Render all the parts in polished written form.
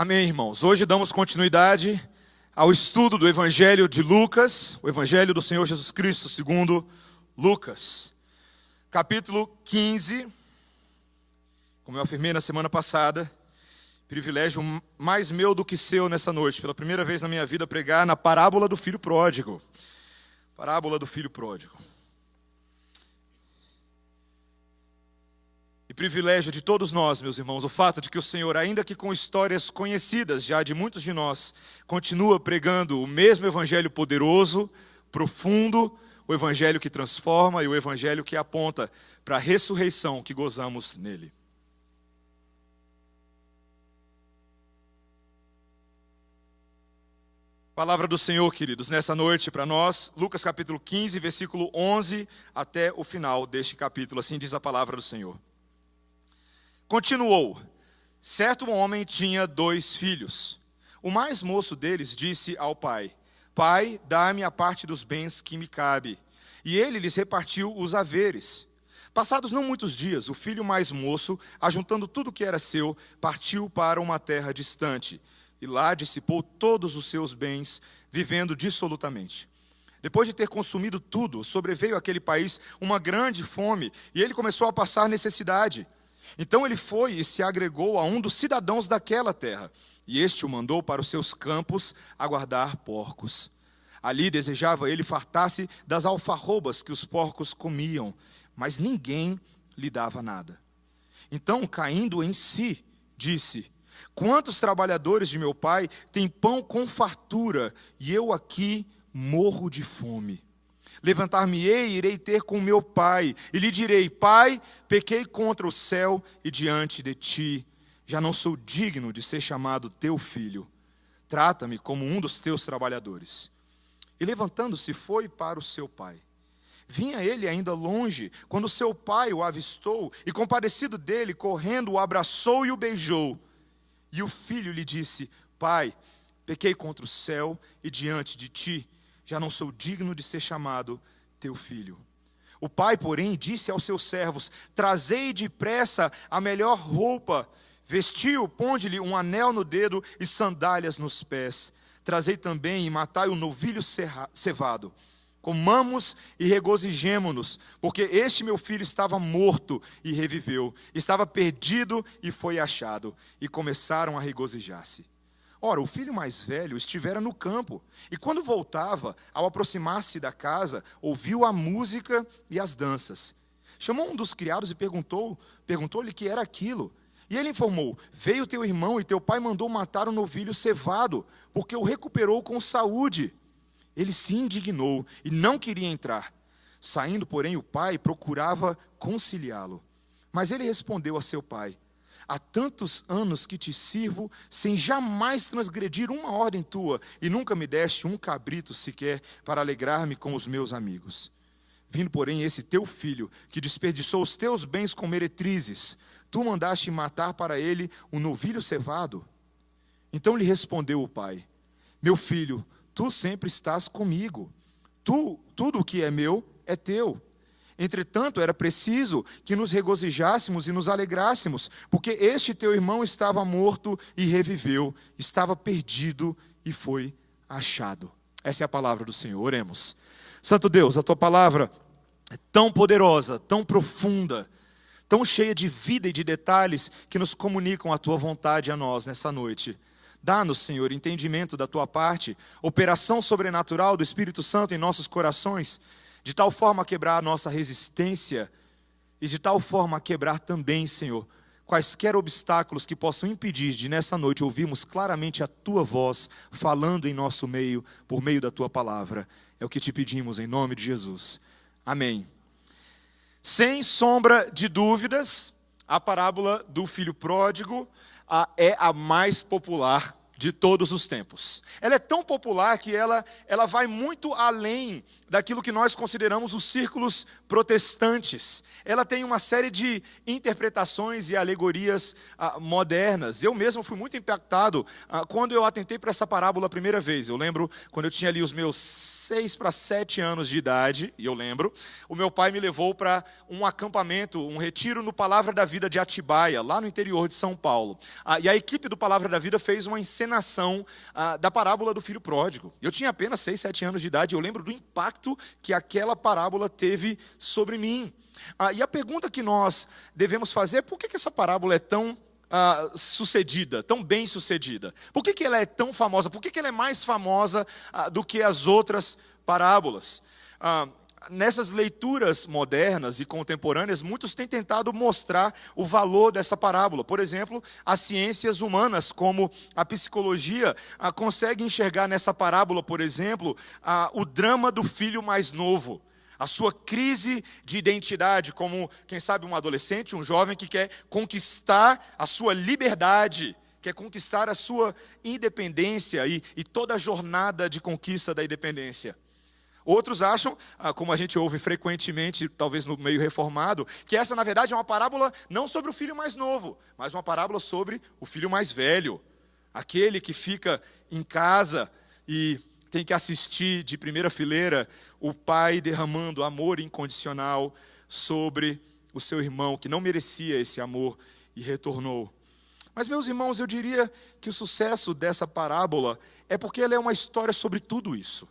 Amém, irmãos. Hoje damos continuidade ao estudo do Evangelho de Lucas, o Evangelho do Senhor Jesus Cristo, segundo Lucas. Capítulo 15, como eu afirmei na semana passada, privilégio mais meu do que seu nessa noite. Pela primeira vez na minha vida, pregar na parábola do filho pródigo. Parábola do filho pródigo. E privilégio de todos nós, meus irmãos, o fato de que o Senhor, ainda que com histórias conhecidas já de muitos de nós, continua pregando o mesmo evangelho poderoso, profundo, o evangelho que transforma e o evangelho que aponta para a ressurreição que gozamos nele. Palavra do Senhor, queridos, nessa noite para nós, Lucas capítulo 15, versículo 11 até o final deste capítulo, assim diz a palavra do Senhor. Continuou, certo homem tinha 2 filhos. O mais moço deles disse ao pai: Pai, dá-me a parte dos bens que me cabe. E ele lhes repartiu os haveres. Passados não muitos dias, o filho mais moço, ajuntando tudo o que era seu, partiu para uma terra distante, e lá dissipou todos os seus bens, vivendo dissolutamente. Depois de ter consumido tudo, sobreveio àquele país uma grande fome, e ele começou a passar necessidade. Então ele foi e se agregou a um dos cidadãos daquela terra, e este o mandou para os seus campos a guardar porcos. Ali desejava ele fartar-se das alfarrobas que os porcos comiam, mas ninguém lhe dava nada. Então, caindo em si, disse: Quantos trabalhadores de meu pai têm pão com fartura, e eu aqui morro de fome? Levantar-me-ei e irei ter com meu pai, e lhe direi: Pai, pequei contra o céu e diante de ti, já não sou digno de ser chamado teu filho. Trata-me como um dos teus trabalhadores. E levantando-se foi para o seu pai. Vinha ele ainda longe, quando seu pai o avistou, e compadecido dele, correndo, o abraçou e o beijou. E o filho lhe disse: Pai, pequei contra o céu e diante de ti, já não sou digno de ser chamado teu filho. O pai, porém, disse aos seus servos: Trazei depressa a melhor roupa, vestiu, ponde-lhe um anel no dedo e sandálias nos pés. Trazei também e matai o novilho cevado. Comamos e regozijemo-nos, porque este meu filho estava morto e reviveu, estava perdido e foi achado. E começaram a regozijar-se. Ora, o filho mais velho estivera no campo, e quando voltava, ao aproximar-se da casa, ouviu a música e as danças. Chamou um dos criados e perguntou-lhe que era aquilo. E ele informou: Veio teu irmão e teu pai mandou matar o novilho cevado, porque o recuperou com saúde. Ele se indignou e não queria entrar. Saindo, porém, o pai procurava conciliá-lo. Mas ele respondeu a seu pai: Há tantos anos que te sirvo, sem jamais transgredir uma ordem tua, e nunca me deste um cabrito sequer para alegrar-me com os meus amigos. Vindo, porém, esse teu filho, que desperdiçou os teus bens com meretrizes, tu mandaste matar para ele um novilho cevado? Então lhe respondeu o pai: Meu filho, tu sempre estás comigo. Tudo o que é meu é teu. Entretanto, era preciso que nos regozijássemos e nos alegrássemos, porque este teu irmão estava morto e reviveu, estava perdido e foi achado. Essa é a palavra do Senhor. Oremos. Santo Deus, a tua palavra é tão poderosa, tão profunda, tão cheia de vida e de detalhes que nos comunicam a tua vontade a nós nessa noite. Dá-nos, Senhor, entendimento da tua parte, operação sobrenatural do Espírito Santo em nossos corações, de tal forma a quebrar a nossa resistência e de tal forma a quebrar também, Senhor, quaisquer obstáculos que possam impedir de nessa noite ouvirmos claramente a tua voz falando em nosso meio, por meio da tua palavra. É o que te pedimos em nome de Jesus. Amém. Sem sombra de dúvidas, a parábola do filho pródigo é a mais popular de todos os tempos. Ela é tão popular que ela vai muito além daquilo que nós consideramos os círculos protestantes. Ela tem uma série de interpretações e alegorias modernas. Eu mesmo fui muito impactado quando eu atentei para essa parábola a primeira vez. Eu lembro quando eu tinha ali os meus 6 para 7 anos de idade, e eu lembro, o meu pai me levou para um acampamento, um retiro no Palavra da Vida de Atibaia, lá no interior de São Paulo. E a equipe do Palavra da Vida fez uma encenação da parábola do filho pródigo. Eu tinha apenas 6, 7 anos de idade, e eu lembro do impacto que aquela parábola teve sobre mim. E a pergunta que nós devemos fazer é: por que essa parábola é tão sucedida, tão bem sucedida? Por que ela é tão famosa? Por que ela é mais famosa do que as outras parábolas? Nessas leituras modernas e contemporâneas, muitos têm tentado mostrar o valor dessa parábola. Por exemplo, as ciências humanas, como a psicologia, conseguem enxergar nessa parábola, por exemplo, o drama do filho mais novo, a sua crise de identidade, como, quem sabe, um adolescente, um jovem que quer conquistar a sua liberdade, quer conquistar a sua independência e toda a jornada de conquista da independência. Outros acham, como a gente ouve frequentemente, talvez no meio reformado, que essa, na verdade, é uma parábola não sobre o filho mais novo, mas uma parábola sobre o filho mais velho, aquele que fica em casa e tem que assistir de primeira fileira o pai derramando amor incondicional sobre o seu irmão, que não merecia esse amor e retornou. Mas, meus irmãos, eu diria que o sucesso dessa parábola é porque ela é uma história sobre tudo isso.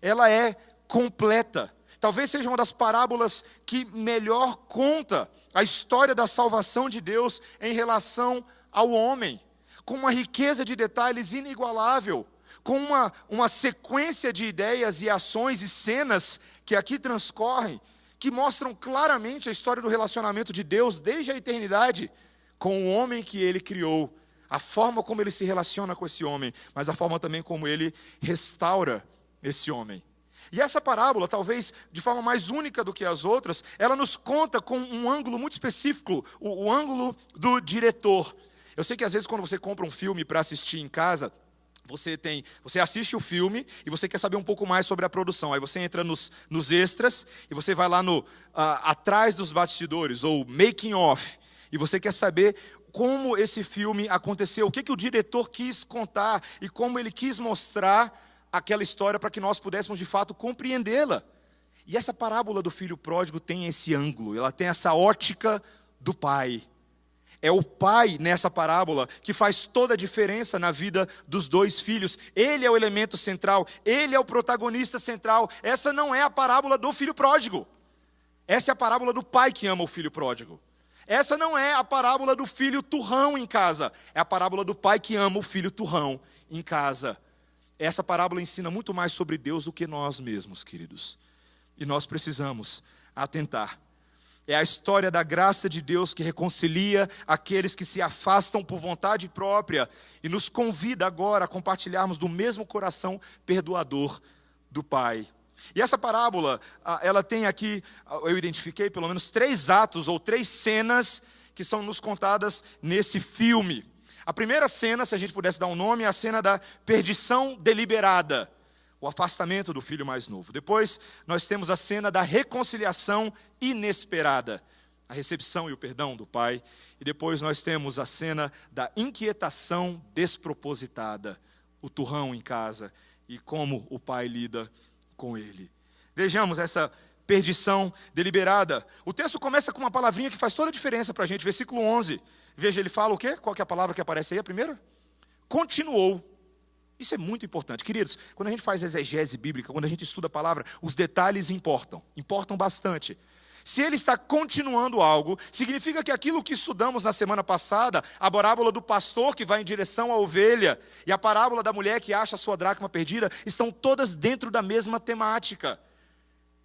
Ela é completa. Talvez seja uma das parábolas que melhor conta a história da salvação de Deus em relação ao homem, com uma riqueza de detalhes inigualável, com uma sequência de ideias e ações e cenas que aqui transcorrem, que mostram claramente a história do relacionamento de Deus desde a eternidade com o homem que Ele criou, a forma como Ele se relaciona com esse homem, mas a forma também como Ele restaura esse homem. E essa parábola, talvez de forma mais única do que as outras, ela nos conta com um ângulo muito específico, o ângulo do diretor. Eu sei que às vezes quando você compra um filme para assistir em casa, você assiste o filme e você quer saber um pouco mais sobre a produção. Aí você entra nos extras e você vai lá atrás dos bastidores, ou making of, e você quer saber como esse filme aconteceu, o que o diretor quis contar e como ele quis mostrar aquela história para que nós pudéssemos de fato compreendê-la. E essa parábola do filho pródigo tem esse ângulo, ela tem essa ótica do pai. É o pai nessa parábola que faz toda a diferença na vida dos dois filhos. Ele é o elemento central, ele é o protagonista central. Essa não é a parábola do filho pródigo. Essa é a parábola do pai que ama o filho pródigo. Essa não é a parábola do filho turrão em casa. É a parábola do pai que ama o filho turrão em casa. Essa parábola ensina muito mais sobre Deus do que nós mesmos, queridos. E nós precisamos atentar. É a história da graça de Deus que reconcilia aqueles que se afastam por vontade própria e nos convida agora a compartilharmos do mesmo coração perdoador do Pai. E essa parábola, ela tem aqui, eu identifiquei pelo menos 3 atos ou 3 cenas que são nos contadas nesse filme. A primeira cena, se a gente pudesse dar um nome, é a cena da perdição deliberada, o afastamento do filho mais novo. Depois, nós temos a cena da reconciliação inesperada, a recepção e o perdão do pai. E depois nós temos a cena da inquietação despropositada, o turrão em casa e como o pai lida com ele. Vejamos essa perdição deliberada. O texto começa com uma palavrinha que faz toda a diferença para a gente, versículo 11. Veja, ele fala o quê? Qual que é a palavra que aparece aí, a primeira? Continuou. Isso é muito importante. Queridos, quando a gente faz exegese bíblica, quando a gente estuda a palavra, os detalhes importam bastante. Se ele está continuando algo, significa que aquilo que estudamos na semana passada, a parábola do pastor que vai em direção à ovelha e a parábola da mulher que acha a sua dracma perdida, estão todas dentro da mesma temática.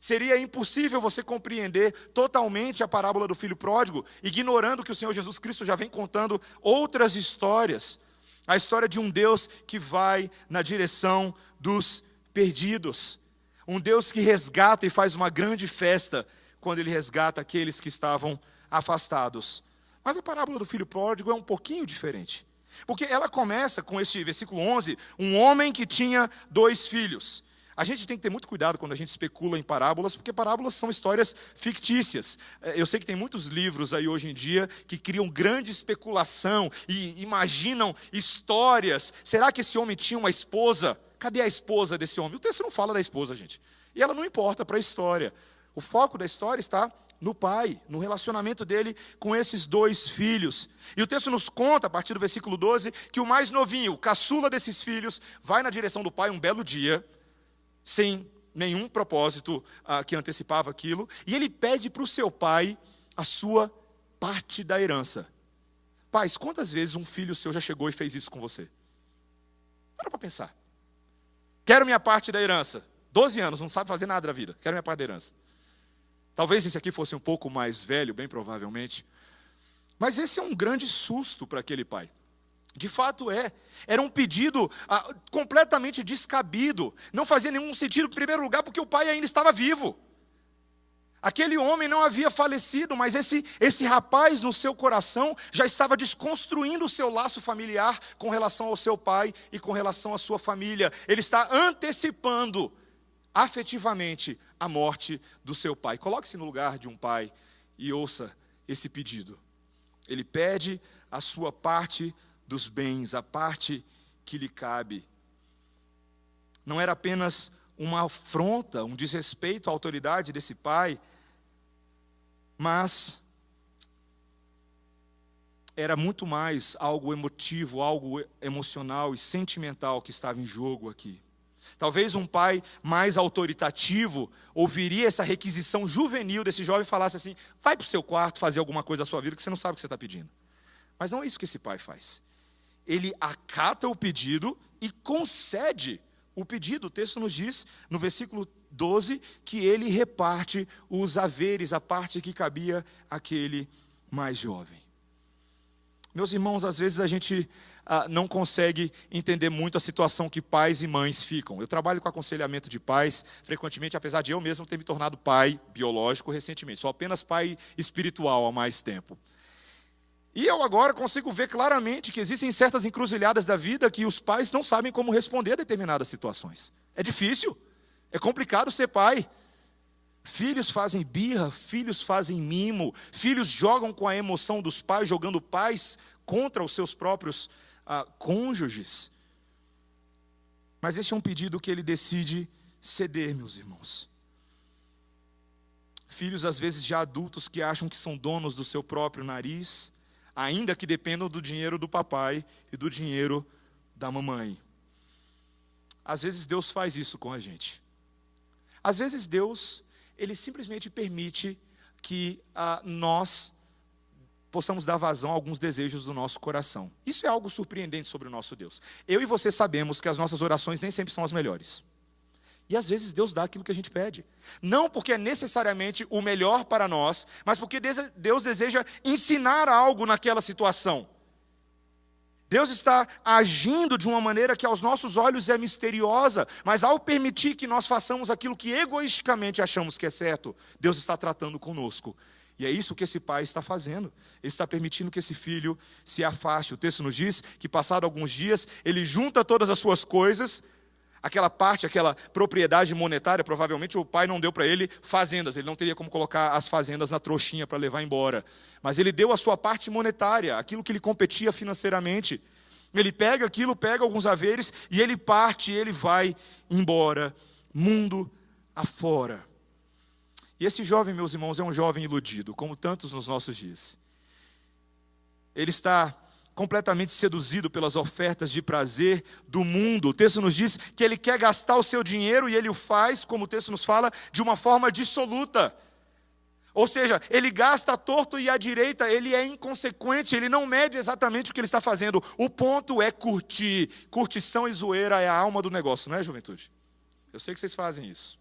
Seria impossível você compreender totalmente a parábola do filho pródigo, ignorando que o Senhor Jesus Cristo já vem contando outras histórias. A história de um Deus que vai na direção dos perdidos. Um Deus que resgata e faz uma grande festa quando Ele resgata aqueles que estavam afastados. Mas a parábola do filho pródigo é um pouquinho diferente. Porque ela começa com esse versículo 11, um homem que tinha 2 filhos. A gente tem que ter muito cuidado quando a gente especula em parábolas, porque parábolas são histórias fictícias. Eu sei que tem muitos livros aí hoje em dia que criam grande especulação e imaginam histórias. Será que esse homem tinha uma esposa? Cadê a esposa desse homem? O texto não fala da esposa, gente. E ela não importa para a história. O foco da história está no pai, no relacionamento dele com esses 2 filhos. E o texto nos conta, a partir do versículo 12, que o mais novinho, o caçula desses filhos, vai na direção do pai um belo dia, sem nenhum propósito que antecipava aquilo, e ele pede para o seu pai a sua parte da herança. Pais, quantas vezes um filho seu já chegou e fez isso com você? Para pensar. Quero minha parte da herança. 12 anos, não sabe fazer nada da vida. Quero minha parte da herança. Talvez esse aqui fosse um pouco mais velho, bem provavelmente. Mas esse é um grande susto para aquele pai. De fato era um pedido completamente descabido, não fazia nenhum sentido, em primeiro lugar, porque o pai ainda estava vivo. Aquele homem não havia falecido, mas esse rapaz no seu coração já estava desconstruindo o seu laço familiar com relação ao seu pai e com relação à sua família. Ele está antecipando afetivamente a morte do seu pai. Coloque-se no lugar de um pai e ouça esse pedido. Ele pede a sua parte dos bens, a parte que lhe cabe. Não era apenas uma afronta, um desrespeito à autoridade desse pai, mas era muito mais algo emotivo, algo emocional e sentimental que estava em jogo aqui. Talvez um pai mais autoritativo ouviria essa requisição juvenil desse jovem e falasse assim: vai para o seu quarto fazer alguma coisa da sua vida que você não sabe o que você está pedindo. Mas não é isso que esse pai faz. Ele acata o pedido e concede o pedido. O texto nos diz, no versículo 12, que ele reparte os haveres, a parte que cabia àquele mais jovem. Meus irmãos, às vezes a gente não consegue entender muito a situação que pais e mães ficam. Eu trabalho com aconselhamento de pais, frequentemente, apesar de eu mesmo ter me tornado pai biológico recentemente. Sou apenas pai espiritual há mais tempo. E eu agora consigo ver claramente que existem certas encruzilhadas da vida que os pais não sabem como responder a determinadas situações. É difícil, é complicado ser pai. Filhos fazem birra, filhos fazem mimo, filhos jogam com a emoção dos pais, jogando pais contra os seus próprios cônjuges. Mas esse é um pedido que ele decide ceder, meus irmãos. Filhos, às vezes, já adultos que acham que são donos do seu próprio nariz, ainda que dependam do dinheiro do papai e do dinheiro da mamãe. Às vezes Deus faz isso com a gente. Às vezes Deus, Ele simplesmente permite que nós possamos dar vazão a alguns desejos do nosso coração. Isso é algo surpreendente sobre o nosso Deus. Eu e você sabemos que as nossas orações nem sempre são as melhores. E às vezes Deus dá aquilo que a gente pede. Não porque é necessariamente o melhor para nós, mas porque Deus deseja ensinar algo naquela situação. Deus está agindo de uma maneira que aos nossos olhos é misteriosa, mas ao permitir que nós façamos aquilo que egoisticamente achamos que é certo, Deus está tratando conosco. E é isso que esse pai está fazendo. Ele está permitindo que esse filho se afaste. O texto nos diz que, passado alguns dias, ele junta todas as suas coisas. Aquela parte, aquela propriedade monetária, provavelmente o pai não deu para ele fazendas. Ele não teria como colocar as fazendas na trouxinha para levar embora. Mas ele deu a sua parte monetária, aquilo que lhe competia financeiramente. Ele pega aquilo, pega alguns haveres e ele parte, ele vai embora, mundo afora. E esse jovem, meus irmãos, é um jovem iludido, como tantos nos nossos dias. Ele está completamente seduzido pelas ofertas de prazer do mundo. O texto nos diz que ele quer gastar o seu dinheiro e ele o faz, como o texto nos fala, de uma forma dissoluta. Ou seja, ele gasta à torto e à direita, ele é inconsequente, ele não mede exatamente o que ele está fazendo. O ponto é curtir. Curtição e zoeira é a alma do negócio, não é, juventude? Eu sei que vocês fazem isso.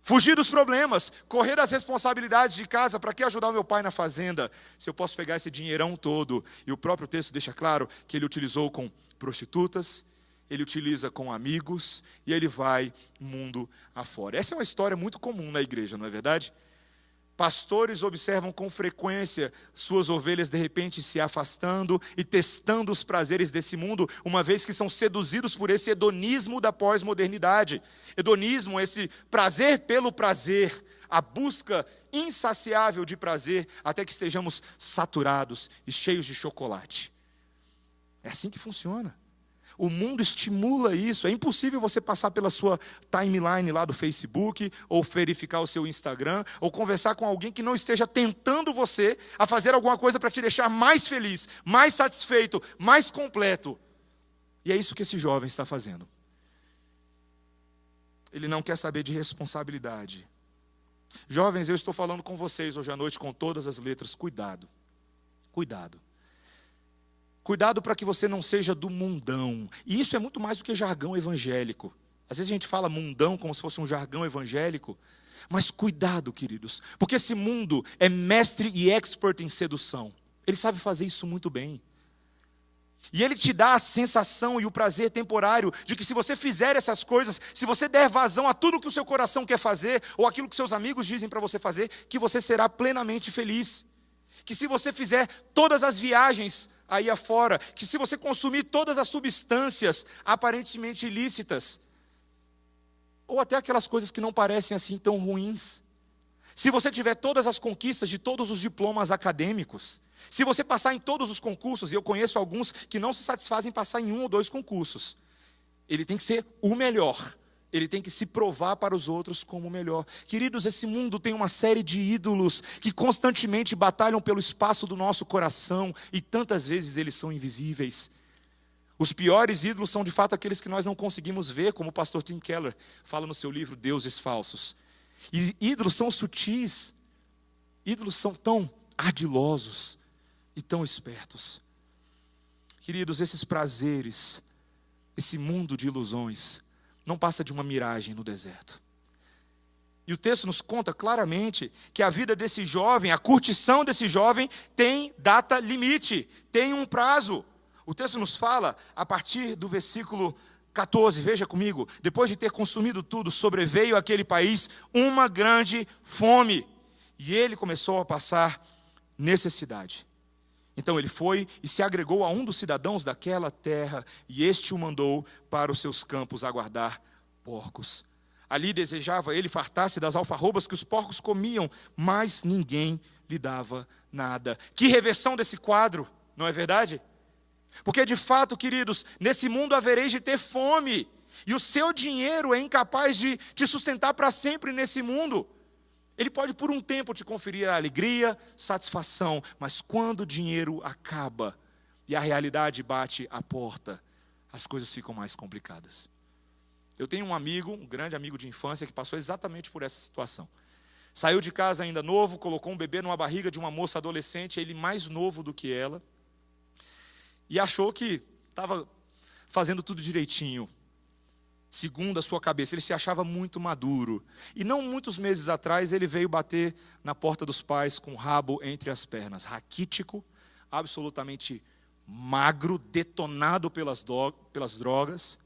Fugir dos problemas, correr das responsabilidades de casa. Para que ajudar o meu pai na fazenda, se eu posso pegar esse dinheirão todo? E o próprio texto deixa claro que ele utilizou com prostitutas, ele utiliza com amigos, e ele vai mundo afora. Essa é uma história muito comum na igreja, não é verdade? Pastores observam com frequência suas ovelhas de repente se afastando e testando os prazeres desse mundo, uma vez que são seduzidos por esse hedonismo da pós-modernidade. Hedonismo, esse prazer pelo prazer, a busca insaciável de prazer, até que estejamos saturados e cheios de chocolate. É assim que funciona. O mundo estimula isso. É impossível você passar pela sua timeline lá do Facebook, ou verificar o seu Instagram, ou conversar com alguém que não esteja tentando você a fazer alguma coisa para te deixar mais feliz, mais satisfeito, mais completo. E é isso que esse jovem está fazendo. Ele não quer saber de responsabilidade. Jovens, eu estou falando com vocês hoje à noite com todas as letras. Cuidado. Cuidado. Cuidado para que você não seja do mundão. E isso é muito mais do que jargão evangélico. Às vezes a gente fala mundão como se fosse um jargão evangélico. Mas cuidado, queridos. Porque esse mundo é mestre e expert em sedução. Ele sabe fazer isso muito bem. E ele te dá a sensação e o prazer temporário de que se você fizer essas coisas, se você der vazão a tudo que o seu coração quer fazer, ou aquilo que seus amigos dizem para você fazer, que você será plenamente feliz. Que se você fizer todas as viagens aí afora, que se você consumir todas as substâncias aparentemente ilícitas, ou até aquelas coisas que não parecem assim tão ruins, se você tiver todas as conquistas de todos os diplomas acadêmicos, se você passar em todos os concursos, e eu conheço alguns que não se satisfazem em passar em 1 ou 2 concursos, ele tem que ser o melhor. Ele tem que se provar para os outros como o melhor. Queridos, esse mundo tem uma série de ídolos que constantemente batalham pelo espaço do nosso coração e tantas vezes eles são invisíveis. Os piores ídolos são de fato aqueles que nós não conseguimos ver, como o pastor Tim Keller fala no seu livro Deuses Falsos. E ídolos são sutis, ídolos são tão ardilosos e tão espertos. Queridos, esses prazeres, esse mundo de ilusões, não passa de uma miragem no deserto. E o texto nos conta claramente que a vida desse jovem, a curtição desse jovem, tem data limite, tem um prazo. O texto nos fala, a partir do versículo 14, veja comigo: depois de ter consumido tudo, sobreveio àquele país uma grande fome, e ele começou a passar necessidade. Então ele foi e se agregou a um dos cidadãos daquela terra, e este o mandou para os seus campos aguardar porcos. Ali desejava ele fartar-se das alfarrobas que os porcos comiam, mas ninguém lhe dava nada. Que reversão desse quadro, não é verdade? Porque de fato, queridos, nesse mundo havereis de ter fome, e o seu dinheiro é incapaz de te sustentar para sempre nesse mundo. Ele pode por um tempo te conferir alegria, satisfação, mas quando o dinheiro acaba e a realidade bate à porta, as coisas ficam mais complicadas. Eu tenho um amigo, um grande amigo de infância, que passou exatamente por essa situação. Saiu de casa ainda novo, colocou um bebê numa barriga de uma moça adolescente, ele mais novo do que ela, e achou que estava fazendo tudo direitinho. Segundo a sua cabeça, ele se achava muito maduro. E não muitos meses atrás, ele veio bater na porta dos pais com o rabo entre as pernas. Raquítico, absolutamente magro, detonado pelas drogas.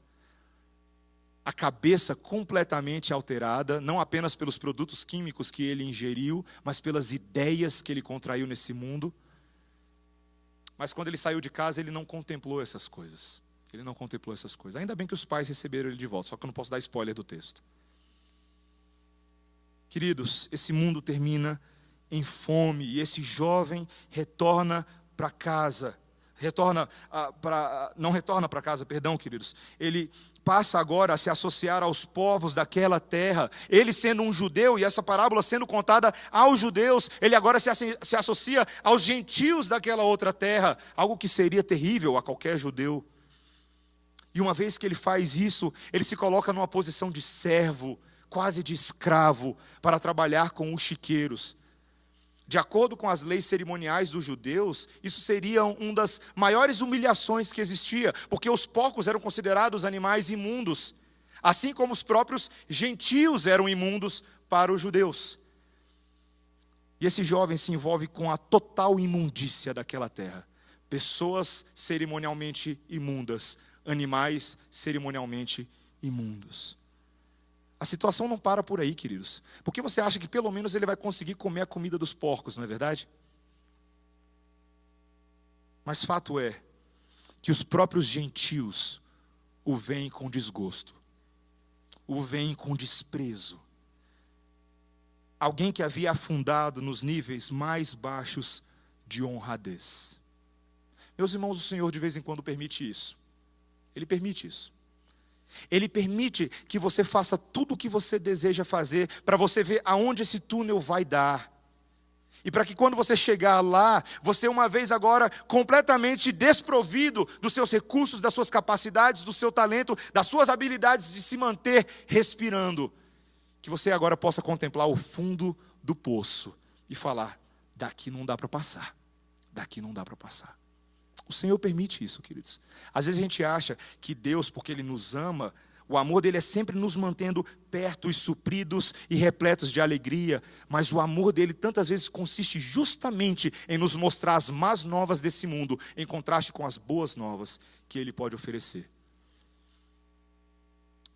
A cabeça completamente alterada, não apenas pelos produtos químicos que ele ingeriu, mas pelas ideias que ele contraiu nesse mundo. Mas quando ele saiu de casa, ele não contemplou essas coisas. Ele não contemplou essas coisas. Ainda bem que os pais receberam ele de volta, só que eu não posso dar spoiler do texto. Queridos, esse mundo termina em fome, e esse jovem retorna para casa. Não retorna para casa, perdão, queridos. Ele passa agora a se associar aos povos daquela terra. Ele sendo um judeu, e essa parábola sendo contada aos judeus, ele agora se associa aos gentios daquela outra terra, algo que seria terrível a qualquer judeu. E uma vez que ele faz isso, ele se coloca numa posição de servo, quase de escravo, para trabalhar com os chiqueiros. De acordo com as leis cerimoniais dos judeus, isso seria uma das maiores humilhações que existia, porque os porcos eram considerados animais imundos, assim como os próprios gentios eram imundos para os judeus. E esse jovem se envolve com a total imundícia daquela terra. Pessoas cerimonialmente imundas, animais cerimonialmente imundos. A situação não para por aí, queridos. Porque você acha que pelo menos ele vai conseguir comer a comida dos porcos, não é verdade? Mas fato é que os próprios gentios o veem com desgosto, o veem com desprezo. Alguém que havia afundado nos níveis mais baixos de honradez. Meus irmãos, o Senhor de vez em quando permite isso. Ele permite isso. Ele permite que você faça tudo o que você deseja fazer, para você ver aonde esse túnel vai dar. E para que quando você chegar lá, você uma vez agora completamente desprovido dos seus recursos, das suas capacidades, do seu talento, das suas habilidades de se manter respirando, que você agora possa contemplar o fundo do poço e falar, daqui não dá para passar, daqui não dá para passar. O Senhor permite isso, queridos. Às vezes a gente acha que Deus, porque Ele nos ama, o amor dele é sempre nos mantendo perto e supridos e repletos de alegria, mas o amor dele tantas vezes consiste justamente em nos mostrar as más novas desse mundo, em contraste com as boas novas que Ele pode oferecer.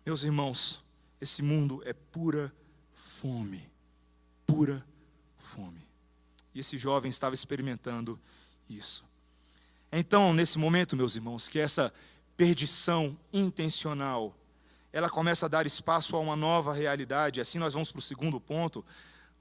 Meus irmãos, esse mundo é pura fome, pura fome. E esse jovem estava experimentando isso. Então, nesse momento, meus irmãos, que essa perdição intencional, ela começa a dar espaço a uma nova realidade. Assim nós vamos para o segundo ponto,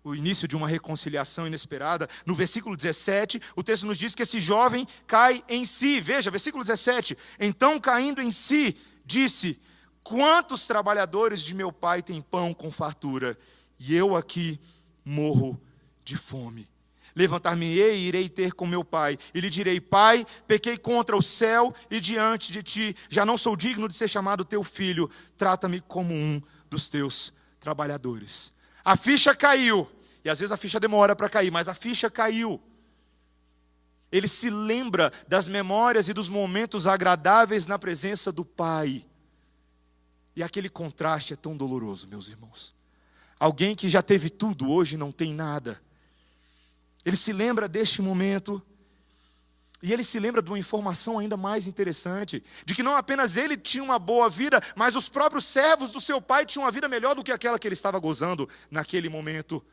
o início de uma reconciliação inesperada. No versículo 17, o texto nos diz que esse jovem cai em si. Veja, versículo 17. Então, caindo em si, disse, quantos trabalhadores de meu pai têm pão com fartura, e eu aqui morro de fome. Levantar-me-ei e irei ter com meu pai, e lhe direi, pai, pequei contra o céu e diante de ti, já não sou digno de ser chamado teu filho, trata-me como um dos teus trabalhadores. A ficha caiu, e às vezes a ficha demora para cair, mas a ficha caiu. Ele se lembra das memórias e dos momentos agradáveis na presença do pai. E aquele contraste é tão doloroso, meus irmãos. Alguém que já teve tudo, hoje não tem nada. Ele se lembra deste momento, e ele se lembra de uma informação ainda mais interessante, de que não apenas ele tinha uma boa vida, mas os próprios servos do seu pai tinham uma vida melhor do que aquela que ele estava gozando naquele momento.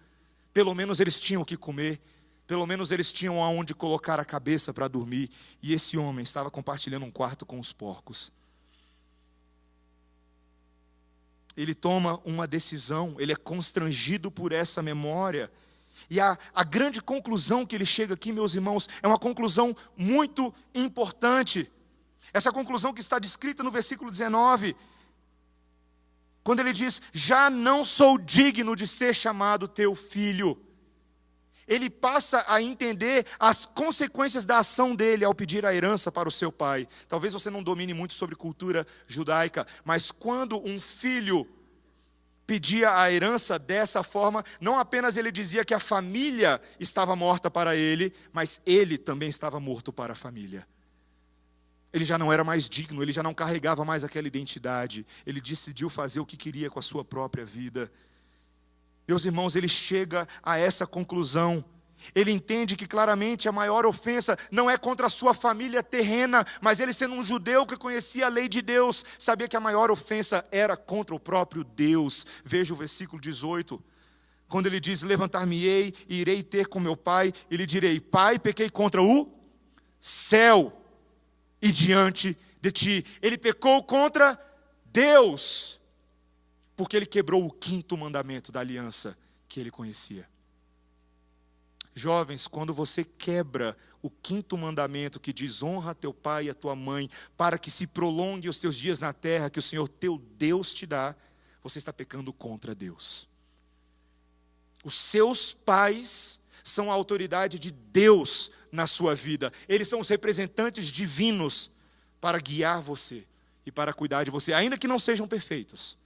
Pelo menos eles tinham o que comer, pelo menos eles tinham aonde colocar a cabeça para dormir, e esse homem estava compartilhando um quarto com os porcos. Ele toma uma decisão, ele é constrangido por essa memória. E a grande conclusão que ele chega aqui, meus irmãos, é uma conclusão muito importante. Essa conclusão que está descrita no versículo 19, quando ele diz, já não sou digno de ser chamado teu filho. Ele passa a entender as consequências da ação dele ao pedir a herança para o seu pai. Talvez você não domine muito sobre cultura judaica, mas quando um filho pedia a herança dessa forma, não apenas ele dizia que a família estava morta para ele, mas ele também estava morto para a família. Ele já não era mais digno, ele já não carregava mais aquela identidade. Ele decidiu fazer o que queria com a sua própria vida. Meus irmãos, ele chega a essa conclusão. Ele entende que claramente a maior ofensa não é contra a sua família terrena, mas ele sendo um judeu que conhecia a lei de Deus, sabia que a maior ofensa era contra o próprio Deus. Veja o versículo 18, quando ele diz, levantar-me-ei e irei ter com meu pai, e lhe direi, pai, pequei contra o céu e diante de ti. Ele pecou contra Deus, porque ele quebrou o 5º mandamento da aliança que ele conhecia. Jovens, quando você quebra o 5º mandamento que diz, honra teu pai e a tua mãe, para que se prolongue os teus dias na terra que o Senhor teu Deus te dá, você está pecando contra Deus. Os seus pais são a autoridade de Deus na sua vida. Eles são os representantes divinos para guiar você e para cuidar de você, ainda que não sejam perfeitos.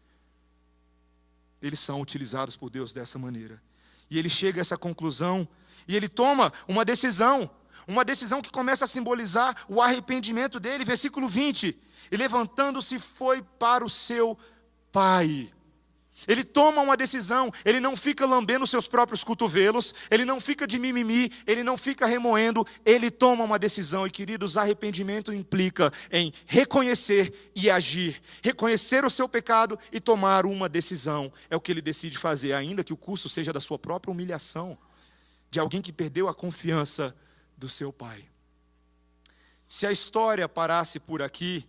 Eles são utilizados por Deus dessa maneira. E ele chega a essa conclusão, e ele toma uma decisão que começa a simbolizar o arrependimento dele. Versículo 20, e levantando-se foi para o seu pai. Ele toma uma decisão, ele não fica lambendo os seus próprios cotovelos, ele não fica de mimimi, ele não fica remoendo, ele toma uma decisão. E queridos, arrependimento implica em reconhecer e agir, reconhecer o seu pecado e tomar uma decisão. É o que ele decide fazer, ainda que o custo seja da sua própria humilhação, de alguém que perdeu a confiança do seu pai. Se a história parasse por aqui,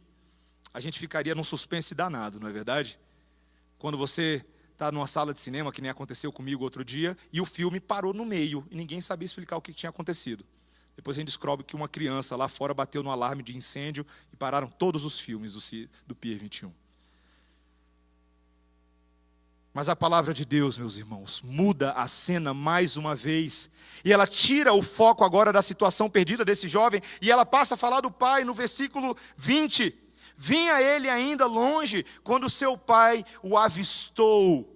a gente ficaria num suspense danado, não é verdade? Quando você está numa sala de cinema, que nem aconteceu comigo outro dia, e o filme parou no meio, e ninguém sabia explicar o que tinha acontecido. Depois a gente descobre que uma criança lá fora bateu no alarme de incêndio e pararam todos os filmes do Pier 21. Mas a palavra de Deus, meus irmãos, muda a cena mais uma vez. E ela tira o foco agora da situação perdida desse jovem, e ela passa a falar do pai no versículo 20. Vinha ele ainda longe, quando seu pai o avistou.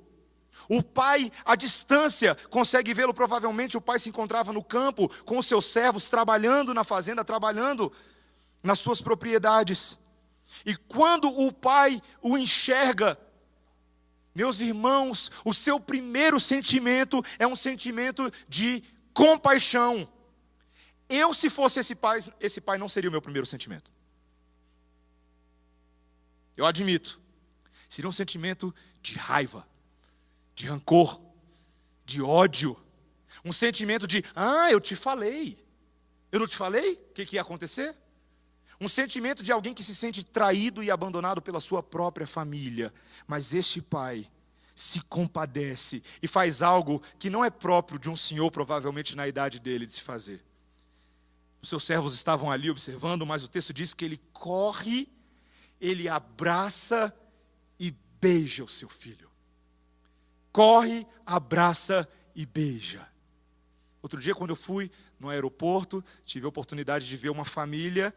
O pai, à distância, consegue vê-lo. Provavelmente o pai se encontrava no campo, com os seus servos, trabalhando na fazenda, trabalhando nas suas propriedades. E quando o pai o enxerga, meus irmãos, o seu primeiro sentimento é um sentimento de compaixão. Eu, se fosse esse pai não seria o meu primeiro sentimento. Eu admito, seria um sentimento de raiva, de rancor, de ódio. Um sentimento de, eu te falei. Eu não te falei o que ia acontecer? Um sentimento de alguém que se sente traído e abandonado pela sua própria família. Mas este pai se compadece e faz algo que não é próprio de um senhor, provavelmente na idade dele, de se fazer. Os seus servos estavam ali observando, mas o texto diz que ele corre, ele abraça e beija o seu filho. Corre, abraça e beija. Outro dia, quando eu fui no aeroporto, tive a oportunidade de ver uma família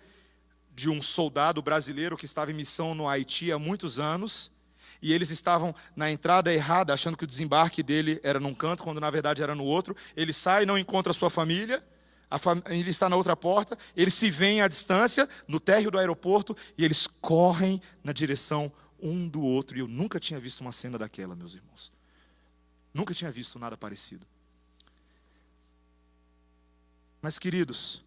de um soldado brasileiro que estava em missão no Haiti há muitos anos, e eles estavam na entrada errada, achando que o desembarque dele era num canto, quando na verdade era no outro. Ele sai e não encontra a sua família, ele está na outra porta, eles se veem à distância, no térreo do aeroporto, e eles correm na direção um do outro. E eu nunca tinha visto uma cena daquela, meus irmãos. Nunca tinha visto nada parecido. Mas, queridos,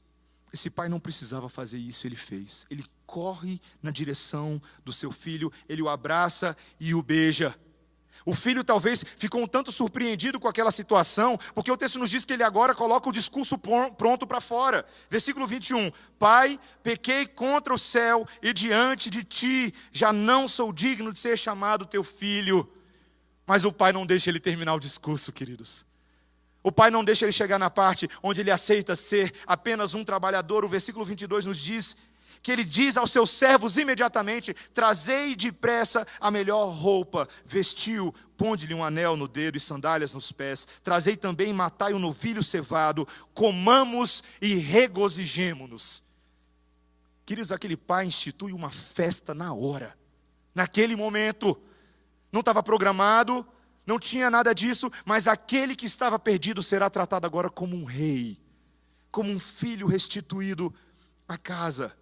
esse pai não precisava fazer isso, ele fez. Ele corre na direção do seu filho, ele o abraça e o beija. O filho talvez ficou um tanto surpreendido com aquela situação, porque o texto nos diz que ele agora coloca o discurso pronto para fora. Versículo 21. Pai, pequei contra o céu e diante de ti, já não sou digno de ser chamado teu filho. Mas o pai não deixa ele terminar o discurso, queridos. O pai não deixa ele chegar na parte onde ele aceita ser apenas um trabalhador. O versículo 22 nos diz que ele diz aos seus servos imediatamente: trazei depressa a melhor roupa, vestiu, ponde-lhe um anel no dedo e sandálias nos pés, trazei também, matai um novilho cevado, comamos e regozijemo-nos. Queridos, aquele pai institui uma festa na hora, naquele momento. Não estava programado, não tinha nada disso, mas aquele que estava perdido será tratado agora como um rei, como um filho restituído à casa.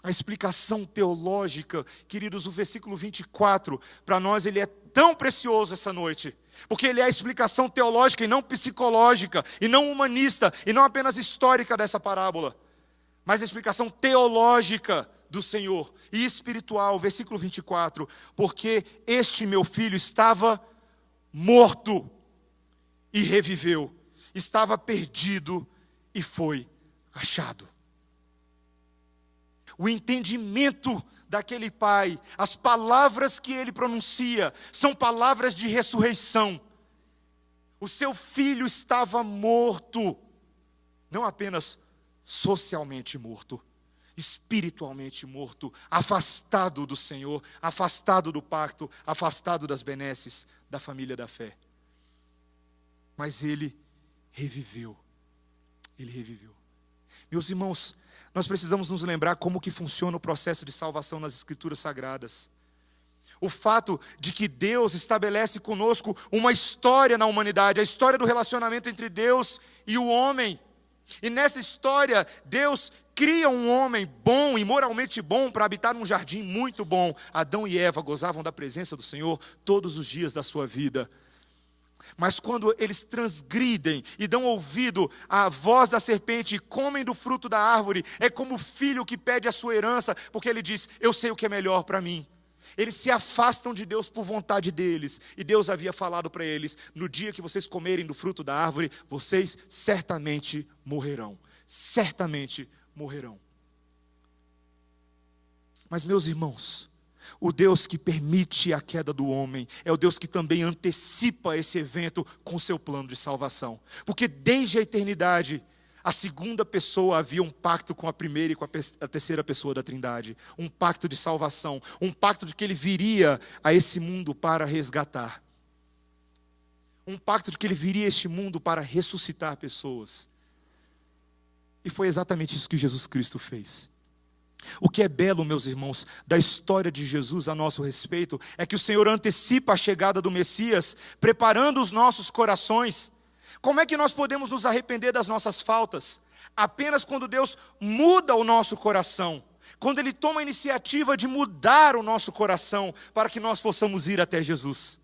A explicação teológica, queridos, o versículo 24, para nós ele é tão precioso essa noite, porque ele é a explicação teológica e não psicológica, e não humanista, e não apenas histórica dessa parábola, mas a explicação teológica do Senhor e espiritual. Versículo 24, porque este meu filho estava morto e reviveu, estava perdido e foi achado. O entendimento daquele pai, as palavras que ele pronuncia, são palavras de ressurreição. O seu filho estava morto, não apenas socialmente morto, espiritualmente morto, afastado do Senhor, afastado do pacto, afastado das benesses da família da fé. Mas ele reviveu. Ele reviveu. Meus irmãos, nós precisamos nos lembrar como que funciona o processo de salvação nas Escrituras Sagradas. O fato de que Deus estabelece conosco uma história na humanidade, a história do relacionamento entre Deus e o homem. E nessa história, Deus cria um homem bom e moralmente bom para habitar num jardim muito bom. Adão e Eva gozavam da presença do Senhor todos os dias da sua vida. Mas quando eles transgridem e dão ouvido à voz da serpente e comem do fruto da árvore, é como o filho que pede a sua herança, porque ele diz, eu sei o que é melhor para mim. Eles se afastam de Deus por vontade deles. E Deus havia falado para eles, no dia que vocês comerem do fruto da árvore, vocês certamente morrerão. Certamente morrerão. Mas, meus irmãos, o Deus que permite a queda do homem é o Deus que também antecipa esse evento com seu plano de salvação. Porque desde a eternidade, a segunda pessoa havia um pacto com a primeira e com a terceira pessoa da Trindade. Um pacto de salvação, um pacto de que ele viria a esse mundo para resgatar. Um pacto de que ele viria a este mundo para ressuscitar pessoas. E foi exatamente isso que Jesus Cristo fez. O que é belo, meus irmãos, da história de Jesus a nosso respeito, é que o Senhor antecipa a chegada do Messias, preparando os nossos corações. Como é que nós podemos nos arrepender das nossas faltas? Apenas quando Deus muda o nosso coração. Quando Ele toma a iniciativa de mudar o nosso coração, para que nós possamos ir até Jesus.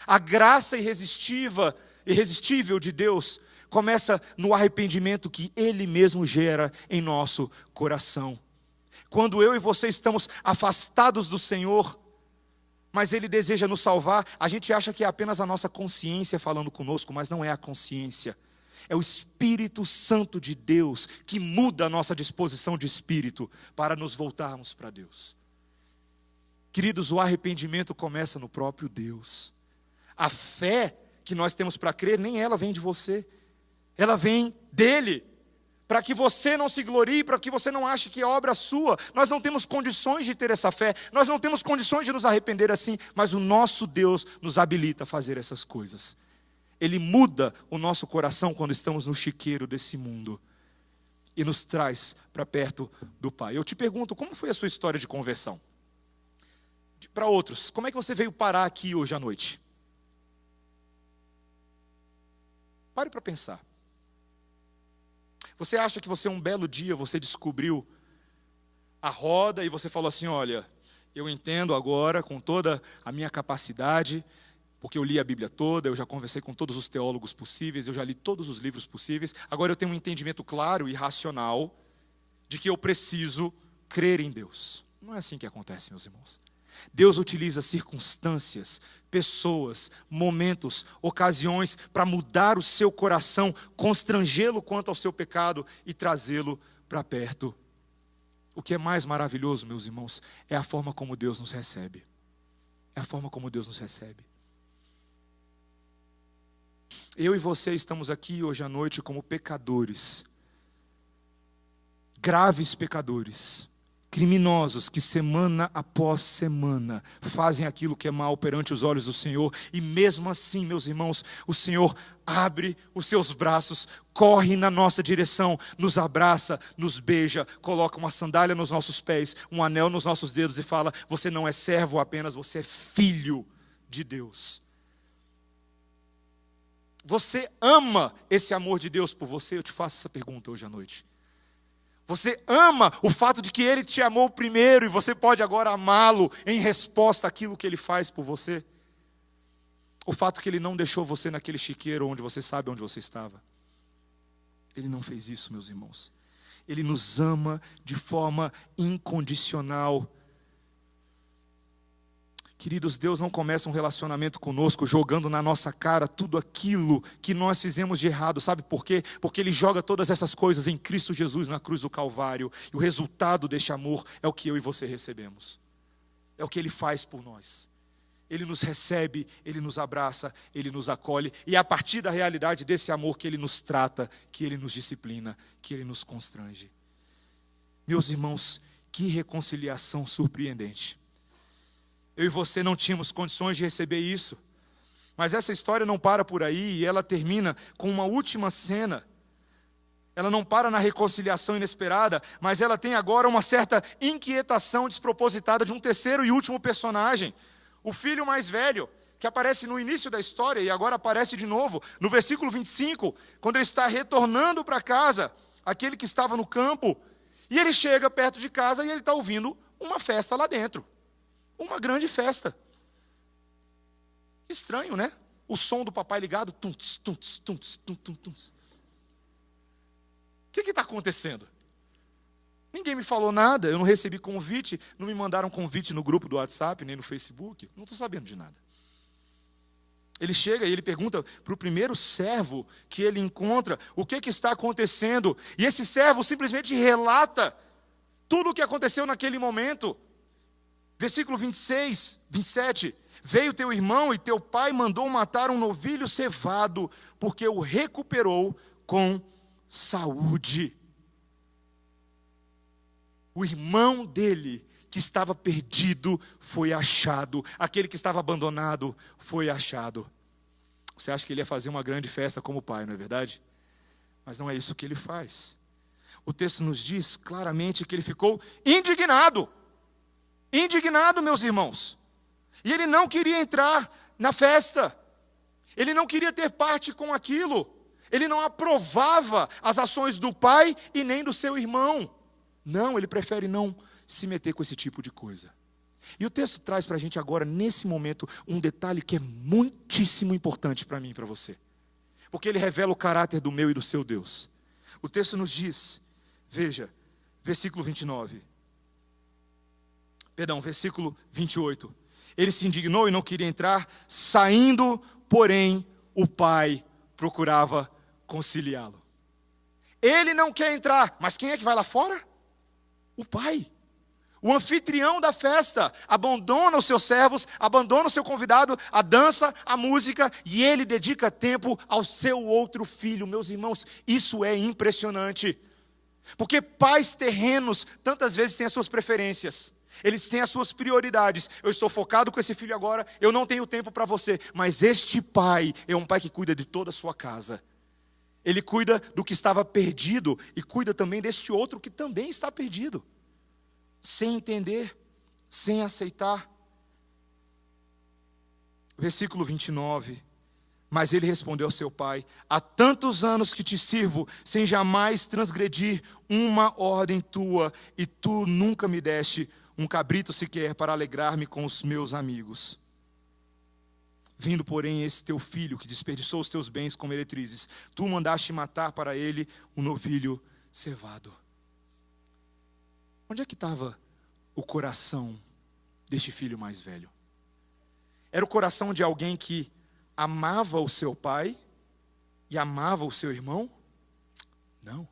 A graça irresistível de Deus começa no arrependimento que Ele mesmo gera em nosso coração. Quando eu e você estamos afastados do Senhor, mas Ele deseja nos salvar, a gente acha que é apenas a nossa consciência falando conosco, mas não é a consciência. É o Espírito Santo de Deus que muda a nossa disposição de espírito para nos voltarmos para Deus. Queridos, o arrependimento começa no próprio Deus. A fé que nós temos para crer, nem ela vem de você, ela vem dEle. Para que você não se glorie, para que você não ache que é obra sua. Nós não temos condições de ter essa fé, nós não temos condições de nos arrepender assim, mas o nosso Deus nos habilita a fazer essas coisas. Ele muda o nosso coração quando estamos no chiqueiro desse mundo e nos traz para perto do Pai. Eu te pergunto, como foi a sua história de conversão? Para outros, como é que você veio parar aqui hoje à noite? Pare para pensar. Você acha que você um belo dia, você descobriu a roda e você falou assim, olha, eu entendo agora com toda a minha capacidade, porque eu li a Bíblia toda, eu já conversei com todos os teólogos possíveis, eu já li todos os livros possíveis, agora eu tenho um entendimento claro e racional de que eu preciso crer em Deus. Não é assim que acontece, meus irmãos. Deus utiliza circunstâncias, pessoas, momentos, ocasiões para mudar o seu coração, constrangê-lo quanto ao seu pecado e trazê-lo para perto. O que é mais maravilhoso, meus irmãos, é a forma como Deus nos recebe. É a forma como Deus nos recebe. Eu e você estamos aqui hoje à noite como pecadores, graves pecadores, criminosos que semana após semana fazem aquilo que é mal perante os olhos do Senhor. E mesmo assim, meus irmãos, o Senhor abre os seus braços, corre na nossa direção, nos abraça, nos beija, coloca uma sandália nos nossos pés, um anel nos nossos dedos e fala, você não é servo apenas, você é filho de Deus. Você ama esse amor de Deus por você? Eu te faço essa pergunta hoje à noite. Você ama o fato de que Ele te amou primeiro e você pode agora amá-lo em resposta àquilo que Ele faz por você? O fato que Ele não deixou você naquele chiqueiro onde você sabe onde você estava. Ele não fez isso, meus irmãos. Ele nos ama de forma incondicional. Queridos, Deus não começa um relacionamento conosco jogando na nossa cara tudo aquilo que nós fizemos de errado. Sabe por quê? Porque Ele joga todas essas coisas em Cristo Jesus na cruz do Calvário. E o resultado deste amor é o que eu e você recebemos. É o que Ele faz por nós. Ele nos recebe, Ele nos abraça, Ele nos acolhe. E é a partir da realidade desse amor que Ele nos trata, que Ele nos disciplina, que Ele nos constrange. Meus irmãos, que reconciliação surpreendente. Eu e você não tínhamos condições de receber isso. Mas essa história não para por aí e ela termina com uma última cena. Ela não para na reconciliação inesperada, mas ela tem agora uma certa inquietação despropositada de um terceiro e último personagem. O filho mais velho, que aparece no início da história e agora aparece de novo. No versículo 25, quando ele está retornando para casa, aquele que estava no campo, E ele chega perto de casa e ele está ouvindo uma festa lá dentro. Uma grande festa. Estranho, né? O som do papai ligado. Tunts, tunts, tunts, tunts, tunts, tunts. O que está acontecendo? Ninguém me falou nada, eu não recebi convite, não me mandaram convite no grupo do WhatsApp, nem no Facebook, não estou sabendo de nada. Ele chega e ele pergunta para o primeiro servo que ele encontra o que está acontecendo, e esse servo simplesmente relata tudo o que aconteceu naquele momento. Versículo 26, 27, veio teu irmão e teu pai mandou matar um novilho cevado, porque o recuperou com saúde. O irmão dele, que estava perdido, foi achado. Aquele que estava abandonado, foi achado. Você acha que ele ia fazer uma grande festa como pai, não é verdade? Mas não é isso que ele faz. O texto nos diz claramente que ele ficou indignado. Indignado, meus irmãos. E ele não queria entrar na festa. Ele não queria ter parte com aquilo. Ele não aprovava as ações do pai e nem do seu irmão. Não, ele prefere não se meter com esse tipo de coisa. E o texto traz para a gente agora, nesse momento, um detalhe que é muitíssimo importante para mim e para você. Porque ele revela o caráter do meu e do seu Deus. O texto nos diz, veja, versículo 29. Perdão, versículo 28. Ele se indignou e não queria entrar, saindo, porém, o pai procurava conciliá-lo. Ele não quer entrar, mas quem é que vai lá fora? O pai, o anfitrião da festa, abandona os seus servos, abandona o seu convidado, a dança, a música, e ele dedica tempo ao seu outro filho. Meus irmãos, isso é impressionante, porque pais terrenos, tantas vezes têm as suas preferências, eles têm as suas prioridades. Eu estou focado com esse filho agora, eu não tenho tempo para você, mas este pai é um pai que cuida de toda a sua casa. Ele cuida do que estava perdido e cuida também deste outro que também está perdido. Sem entender, sem aceitar. Versículo 29. Mas ele respondeu ao seu pai: há tantos anos que te sirvo, sem jamais transgredir uma ordem tua, e tu nunca me deste um cabrito sequer para alegrar-me com os meus amigos. Vindo, porém, esse teu filho, que desperdiçou os teus bens como meretrizes, tu mandaste matar para ele um novilho cevado. Onde é que estava o coração deste filho mais velho? Era o coração de alguém que amava o seu pai e amava o seu irmão? Não.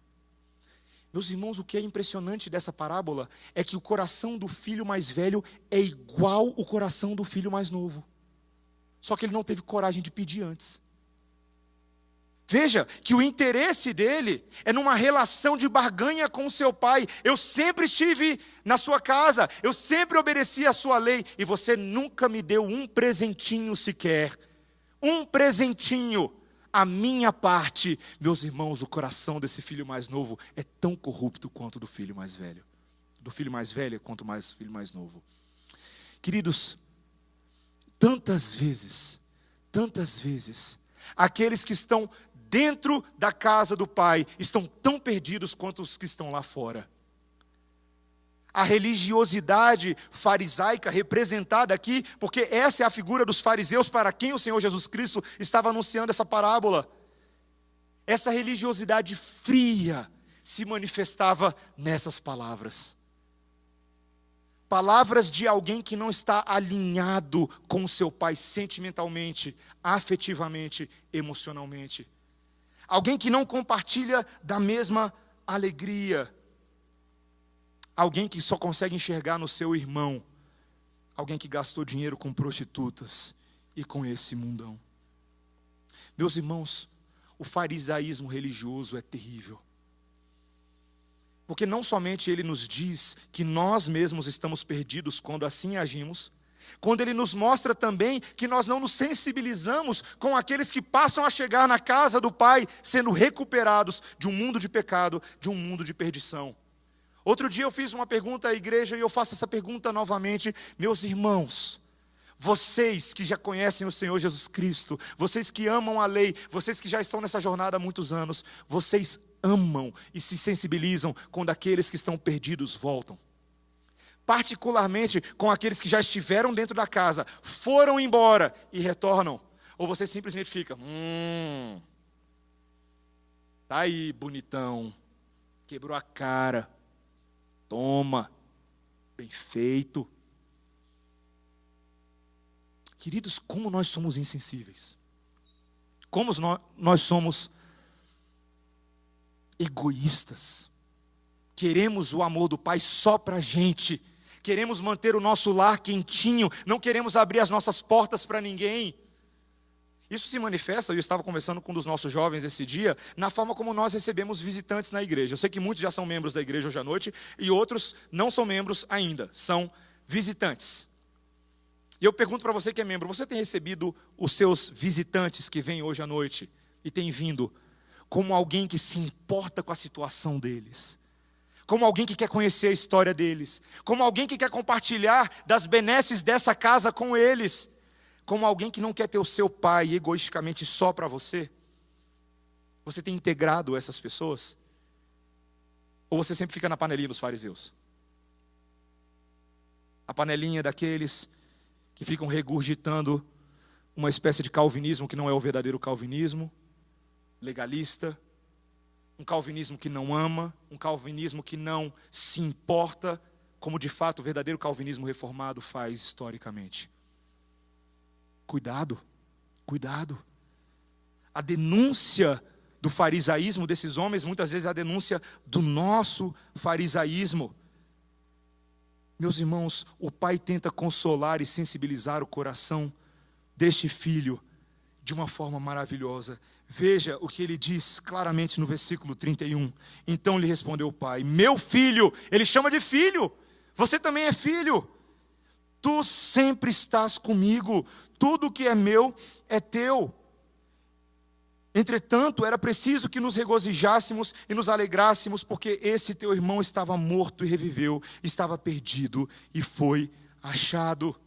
Meus irmãos, o que é impressionante dessa parábola é que o coração do filho mais velho é igual ao coração do filho mais novo. Só que ele não teve coragem de pedir antes. Veja que o interesse dele é numa relação de barganha com o seu pai. Eu sempre estive na sua casa, eu sempre obedeci a sua lei, e você nunca me deu um presentinho sequer. Um presentinho. A minha parte. Meus irmãos, o coração desse filho mais novo é tão corrupto quanto do filho mais velho. Do filho mais velho quanto mais do filho mais novo. Queridos, tantas vezes, aqueles que estão dentro da casa do Pai estão tão perdidos quanto os que estão lá fora. A religiosidade farisaica representada aqui, porque essa é a figura dos fariseus para quem o Senhor Jesus Cristo estava anunciando essa parábola. Essa religiosidade fria se manifestava nessas palavras. Palavras de alguém que não está alinhado com o seu pai sentimentalmente, afetivamente, emocionalmente. Alguém que não compartilha da mesma alegria. Alguém que só consegue enxergar no seu irmão. Alguém que gastou dinheiro com prostitutas e com esse mundão. Meus irmãos, o farisaísmo religioso é terrível. Porque não somente ele nos diz que nós mesmos estamos perdidos quando assim agimos, quando ele nos mostra também que nós não nos sensibilizamos com aqueles que passam a chegar na casa do Pai, sendo recuperados de um mundo de pecado, de um mundo de perdição. Outro dia eu fiz uma pergunta à igreja e eu faço essa pergunta novamente. Meus irmãos, vocês que já conhecem o Senhor Jesus Cristo, vocês que amam a lei, vocês que já estão nessa jornada há muitos anos, vocês amam e se sensibilizam quando aqueles que estão perdidos voltam. Particularmente com aqueles que já estiveram dentro da casa, foram embora e retornam. Ou você simplesmente fica, tá aí, bonitão, quebrou a cara, toma, bem feito. Queridos, como nós somos insensíveis. Como nós somos egoístas. Queremos o amor do Pai só para a gente. Queremos manter o nosso lar quentinho. Não queremos abrir as nossas portas para ninguém. Isso se manifesta, eu estava conversando com um dos nossos jovens esse dia, na forma como nós recebemos visitantes na igreja. Eu sei que muitos já são membros da igreja hoje à noite, e outros não são membros ainda, são visitantes. E eu pergunto para você que é membro, você tem recebido os seus visitantes que vêm hoje à noite, e têm vindo, como alguém que se importa com a situação deles? Como alguém que quer conhecer a história deles? Como alguém que quer compartilhar das benesses dessa casa com eles? Como alguém que não quer ter o seu pai egoisticamente só para você? Você tem integrado essas pessoas? Ou você sempre fica na panelinha dos fariseus? A panelinha daqueles que ficam regurgitando uma espécie de calvinismo que não é o verdadeiro calvinismo, legalista, um calvinismo que não ama, um calvinismo que não se importa, como de fato o verdadeiro calvinismo reformado faz historicamente. Cuidado, cuidado. A denúncia do farisaísmo desses homens, muitas vezes é a denúncia do nosso farisaísmo. Meus irmãos, o pai tenta consolar e sensibilizar o coração deste filho de uma forma maravilhosa. Veja o que ele diz claramente no versículo 31. Então lhe respondeu o pai: meu filho, ele chama de filho, você também é filho. Tu sempre estás comigo, tudo que é meu é teu. Entretanto, era preciso que nos regozijássemos e nos alegrássemos, porque esse teu irmão estava morto e reviveu, estava perdido e foi achado.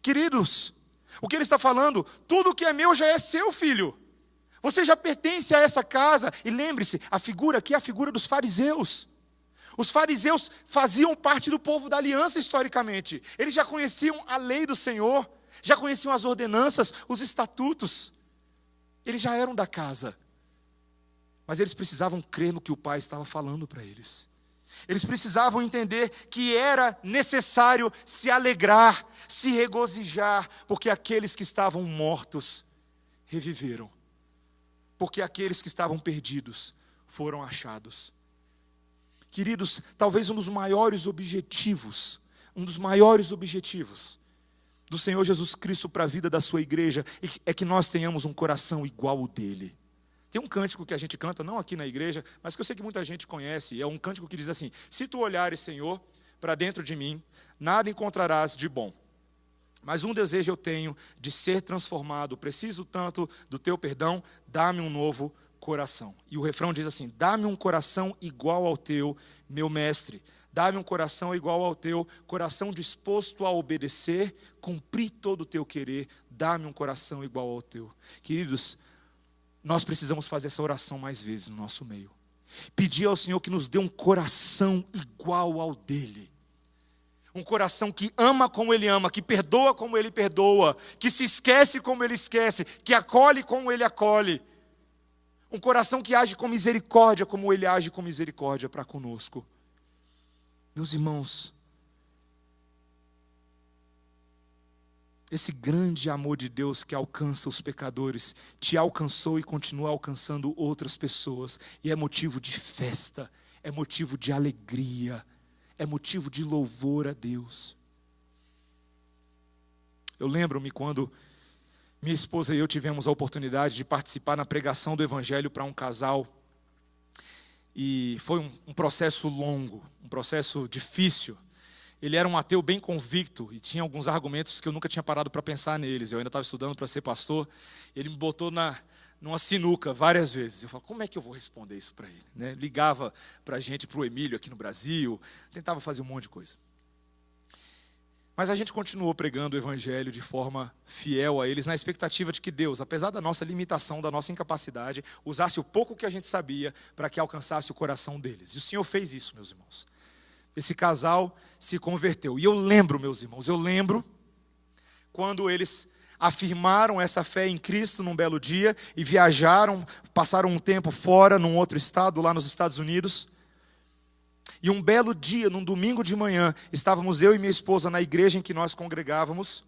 Queridos, o que ele está falando? Tudo que é meu já é seu, filho. Você já pertence a essa casa. E lembre-se, a figura aqui é a figura dos fariseus. Os fariseus faziam parte do povo da aliança historicamente. Eles já conheciam a lei do Senhor, já conheciam as ordenanças, os estatutos. Eles já eram da casa. Mas eles precisavam crer no que o Pai estava falando para eles. Eles precisavam entender que era necessário se alegrar, se regozijar, porque aqueles que estavam mortos reviveram. Porque aqueles que estavam perdidos foram achados. Queridos, talvez um dos maiores objetivos do Senhor Jesus Cristo para a vida da sua igreja é que nós tenhamos um coração igual ao dele. Tem um cântico que a gente canta, não aqui na igreja, mas que eu sei que muita gente conhece. É um cântico que diz assim: se tu olhares, Senhor, para dentro de mim, nada encontrarás de bom. Mas um desejo eu tenho de ser transformado, preciso tanto do teu perdão, dá-me um novo coração. E o refrão diz assim: dá-me um coração igual ao teu, meu mestre. Dá-me um coração igual ao teu, coração disposto a obedecer, cumprir todo o teu querer. Dá-me um coração igual ao teu. Queridos, nós precisamos fazer essa oração mais vezes no nosso meio. Pedir ao Senhor que nos dê um coração igual ao dele. Um coração que ama como ele ama, que perdoa como ele perdoa, que se esquece como ele esquece, que acolhe como ele acolhe. Um coração que age com misericórdia como ele age com misericórdia para conosco. Meus irmãos, esse grande amor de Deus que alcança os pecadores, te alcançou e continua alcançando outras pessoas. E é motivo de festa, é motivo de alegria, é motivo de louvor a Deus. Eu lembro-me quando minha esposa e eu tivemos a oportunidade de participar na pregação do Evangelho para um casal. E foi um processo longo, um processo difícil. Ele era um ateu bem convicto e tinha alguns argumentos que eu nunca tinha parado para pensar neles. Eu ainda estava estudando para ser pastor. Ele me botou numa sinuca várias vezes. Eu falei, como é que eu vou responder isso para ele? Né? Ligava para a gente, para o Emílio aqui no Brasil, tentava fazer um monte de coisa. Mas a gente continuou pregando o evangelho de forma fiel a eles, na expectativa de que Deus, apesar da nossa limitação, da nossa incapacidade, usasse o pouco que a gente sabia para que alcançasse o coração deles. E o Senhor fez isso, meus irmãos. Esse casal se converteu. E eu lembro, meus irmãos, quando eles afirmaram essa fé em Cristo num belo dia e viajaram, passaram um tempo fora, num outro estado, lá nos Estados Unidos. E um belo dia, num domingo de manhã, estávamos eu e minha esposa na igreja em que nós congregávamos,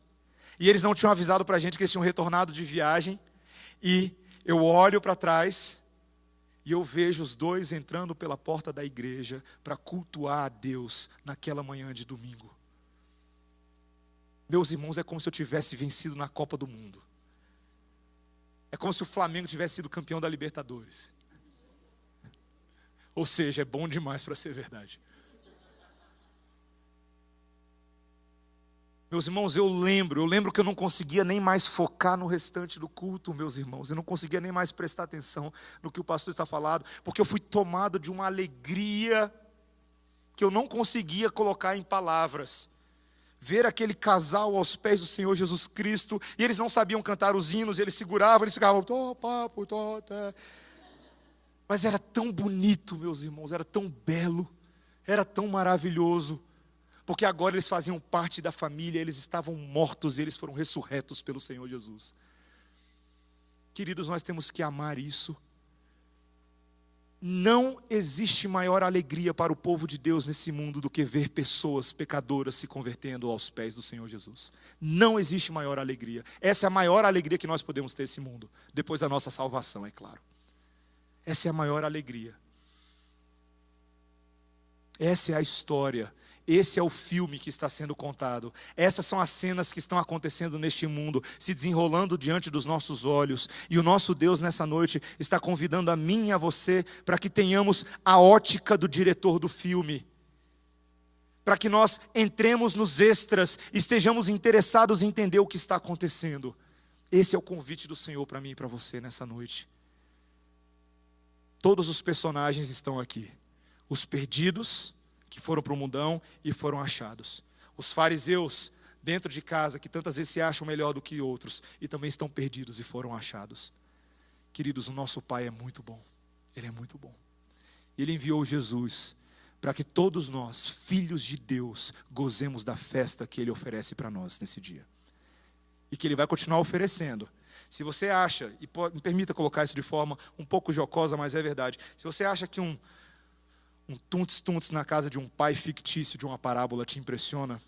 e eles não tinham avisado para a gente que eles tinham retornado de viagem, e eu olho para trás, e eu vejo os dois entrando pela porta da igreja para cultuar a Deus naquela manhã de domingo. Meus irmãos, é como se eu tivesse vencido na Copa do Mundo. É como se o Flamengo tivesse sido campeão da Libertadores. Ou seja, é bom demais para ser verdade. Meus irmãos, eu lembro que eu não conseguia nem mais focar no restante do culto, meus irmãos. Eu não conseguia nem mais prestar atenção no que o pastor está falando, porque eu fui tomado de uma alegria que eu não conseguia colocar em palavras. Ver aquele casal aos pés do Senhor Jesus Cristo, e eles não sabiam cantar os hinos, eles seguravam, eles ficavam... Mas era tão bonito, meus irmãos, era tão belo, era tão maravilhoso, porque agora eles faziam parte da família, eles estavam mortos e eles foram ressurretos pelo Senhor Jesus. Queridos, nós temos que amar isso. Não existe maior alegria para o povo de Deus nesse mundo do que ver pessoas pecadoras se convertendo aos pés do Senhor Jesus. Não existe maior alegria. Essa é a maior alegria que nós podemos ter nesse mundo, depois da nossa salvação, é claro. Essa é a maior alegria. Essa é a história. Esse é o filme que está sendo contado. Essas são as cenas que estão acontecendo neste mundo, se desenrolando diante dos nossos olhos. E o nosso Deus nessa noite está convidando a mim e a você para que tenhamos a ótica do diretor do filme. Para que nós entremos nos extras, estejamos interessados em entender o que está acontecendo. Esse é o convite do Senhor para mim e para você nessa noite. Todos os personagens estão aqui. Os perdidos, que foram para o mundão e foram achados. Os fariseus, dentro de casa, que tantas vezes se acham melhor do que outros, e também estão perdidos e foram achados. Queridos, o nosso Pai é muito bom. Ele é muito bom. Ele enviou Jesus para que todos nós, filhos de Deus, gozemos da festa que Ele oferece para nós nesse dia. E que Ele vai continuar oferecendo. Se você acha, e me permita colocar isso de forma um pouco jocosa, mas é verdade. Se você acha que um tuntes na casa de um pai fictício de uma parábola te impressiona,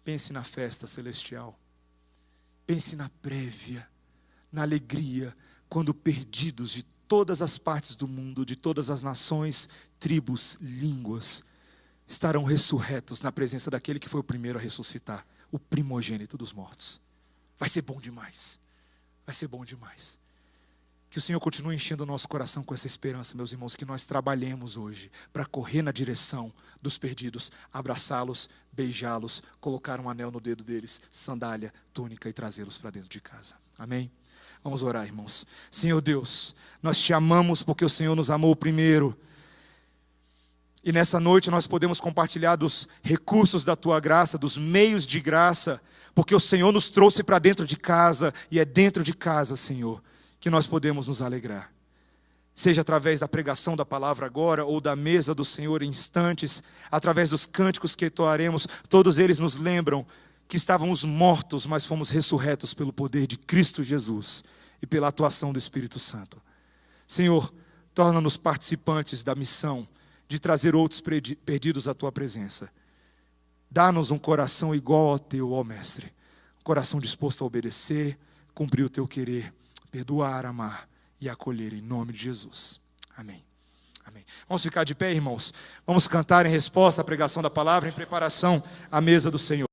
pense na festa celestial. Pense na prévia, na alegria, quando perdidos de todas as partes do mundo, de todas as nações, tribos, línguas, estarão ressurretos na presença daquele que foi o primeiro a ressuscitar, o primogênito dos mortos. Vai ser bom demais. Vai ser bom demais. Que o Senhor continue enchendo o nosso coração com essa esperança, meus irmãos, que nós trabalhemos hoje para correr na direção dos perdidos, abraçá-los, beijá-los, colocar um anel no dedo deles, sandália, túnica e trazê-los para dentro de casa. Amém? Vamos orar, irmãos. Senhor Deus, nós te amamos porque o Senhor nos amou primeiro. E nessa noite nós podemos compartilhar dos recursos da tua graça, dos meios de graça, porque o Senhor nos trouxe para dentro de casa, e é dentro de casa, Senhor, que nós podemos nos alegrar. Seja através da pregação da palavra agora, ou da mesa do Senhor em instantes, através dos cânticos que entoaremos, todos eles nos lembram que estávamos mortos, mas fomos ressurretos pelo poder de Cristo Jesus e pela atuação do Espírito Santo. Senhor, torna-nos participantes da missão de trazer outros perdidos à tua presença. Dá-nos um coração igual ao teu, ó Mestre. Um coração disposto a obedecer, cumprir o teu querer, perdoar, amar e acolher em nome de Jesus. Amém. Amém. Vamos ficar de pé, irmãos. Vamos cantar em resposta à pregação da palavra, em preparação à mesa do Senhor.